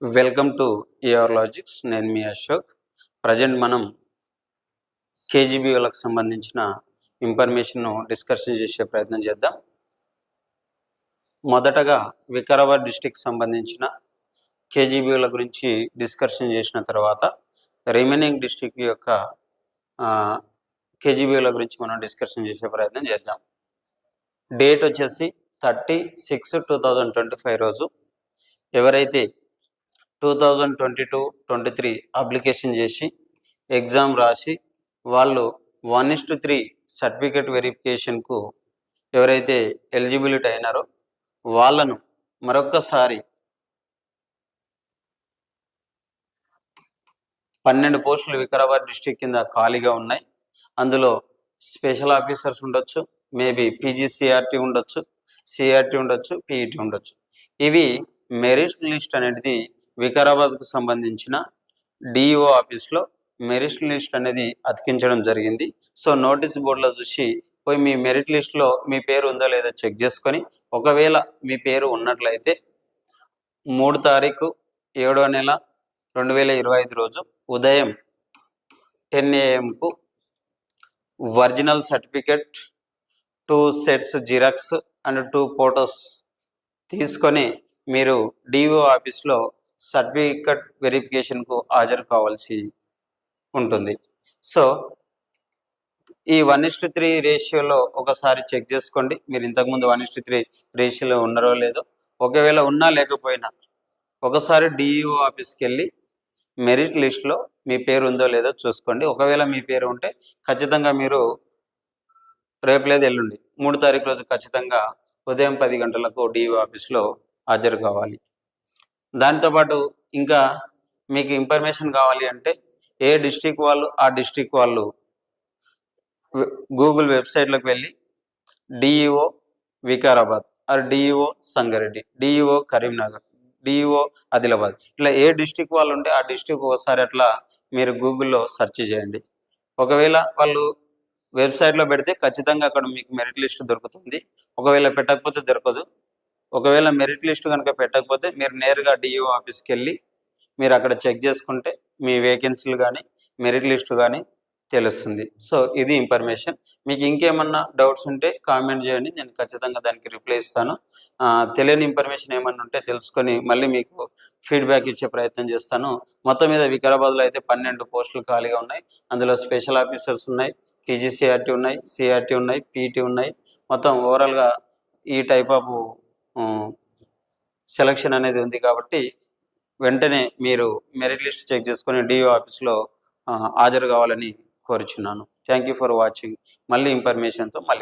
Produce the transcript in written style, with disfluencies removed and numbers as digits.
Welcome to AR logics. నేను మీ Ashok. Present మనం కేజీబీలకు సంబంధించిన ఇన్ఫర్మేషన్ను డిస్కషన్ చేసే ప్రయత్నం చేద్దాం. మొదటగా వికారాబాద్ డిస్టిక్ సంబంధించిన కేజీబీల గురించి డిస్కషన్ చేసిన తర్వాత రిమైనింగ్ డిస్టిక్ యొక్క కేజీబీల గురించి మనం డిస్కషన్ చేసే ప్రయత్నం చేద్దాం. డేట్ వచ్చేసి 30/6/2025 రోజు ఎవరైతే 2022-23 అప్లికేషన్ చేసి ఎగ్జామ్ రాసి వాళ్ళు 1:3 సర్టిఫికేట్ వెరిఫికేషన్కు ఎవరైతే ఎలిజిబిలిటీ అయినారో వాళ్ళను మరొక్కసారి 12 పోస్టులు వికారాబాద్ డిస్ట్రిక్ట్ కింద ఖాళీగా ఉన్నాయి. అందులో స్పెషల్ ఆఫీసర్స్ ఉండొచ్చు, మేబీ పీజీసీఆర్టీ ఉండొచ్చు, సిఆర్టీ ఉండొచ్చు, పీఈటీ ఉండొచ్చు. ఇవి మెరిట్ లిస్ట్ అనేది వికారాబాద్కు సంబంధించిన డిఈఓ ఆఫీస్లో మెరిట్ లిస్ట్ అనేది అతికించడం జరిగింది. సో నోటీస్ బోర్డులో చూసి పోయి మీ మెరిట్ లిస్ట్లో మీ పేరు ఉందో లేదో చెక్ చేసుకొని, ఒకవేళ మీ పేరు ఉన్నట్లయితే 3 తారీఖు 7వ నెల 2025 రోజు ఉదయం 10 AM original certificate, 2 sets xerox and 2 photos తీసుకొని మీరు డిఓ ఆఫీస్లో సర్టిఫికెట్ వెరిఫికేషన్కు హాజరు కావాల్సి ఉంటుంది. సో ఈ 1:3 రేషియోలో ఒకసారి చెక్ చేసుకోండి. మీరు ఇంతకుముందు 1:3 రేషియోలో ఉన్నారో లేదో. ఒకవేళ ఉన్నా లేకపోయినా ఒకసారి డిఈఓ ఆఫీస్కి వెళ్ళి మెరిట్ లిస్ట్లో మీ పేరు ఉందో లేదో చూసుకోండి. ఒకవేళ మీ పేరు ఉంటే ఖచ్చితంగా మీరు రేపు లేదు ఎల్లుండి 3 తారీఖు రోజు ఖచ్చితంగా ఉదయం 10 గంటలకు డిఈఓ ఆఫీస్లో హాజరు కావాలి. దాంతోపాటు ఇంకా మీకు ఇన్ఫర్మేషన్ కావాలి అంటే ఏ డిస్ట్రిక్ట్ వాళ్ళు ఆ డిస్ట్రిక్ట్ వాళ్ళు గూగుల్ వెబ్సైట్లోకి వెళ్ళి DEO Vikarabad or DEO Sangareddy, DEO Karimnagar, DEO Adilabad, ఇట్లా ఏ డిస్ట్రిక్ట్ వాళ్ళు ఉంటే ఆ డిస్ట్రిక్ట్ ఒకసారి అట్లా మీరు గూగుల్లో సెర్చ్ చేయండి. ఒకవేళ వాళ్ళు వెబ్సైట్లో పెడితే ఖచ్చితంగా అక్కడ మీకు మెరిట్ లిస్ట్ దొరుకుతుంది. ఒకవేళ పెట్టకపోతే దొరకదు. ఒకవేళ మెరిట్ లిస్ట్ కనుక పెట్టకపోతే మీరు నేరుగా డిఈఓ ఆఫీస్కి వెళ్ళి మీరు అక్కడ చెక్ చేసుకుంటే మీ వేకెన్సీలు కానీ మెరిట్ లిస్ట్ కానీ తెలుస్తుంది. సో ఇది ఇన్ఫర్మేషన్. మీకు ఇంకేమన్నా డౌట్స్ ఉంటే కామెంట్ చేయండి, నేను ఖచ్చితంగా దానికి రిప్లై ఇస్తాను. తెలియని ఇన్ఫర్మేషన్ ఏమన్నా ఉంటే తెలుసుకొని మళ్ళీ మీకు ఫీడ్బ్యాక్ ఇచ్చే ప్రయత్నం చేస్తాను. మొత్తం మీద వికారాబాద్లో అయితే 12 పోస్టులు ఖాళీగా ఉన్నాయి. అందులో స్పెషల్ ఆఫీసర్స్ ఉన్నాయి, పీజీసీఆర్టీ ఉన్నాయి, సిఆర్టీ ఉన్నాయి, పీఈటీ ఉన్నాయి. మొత్తం ఓవరాల్గా ఈ టైప్ ఆఫ్ సెలక్షన్ అనేది ఉంది. కాబట్టి వెంటనే మీరు మెరిట్ లిస్ట్ చెక్ చేసుకొని డిఓ ఆఫీస్లో హాజరు కావాలని కోరుచున్నాను. Thank you for watching. మళ్ళీ ఇన్ఫర్మేషన్తో మళ్ళీ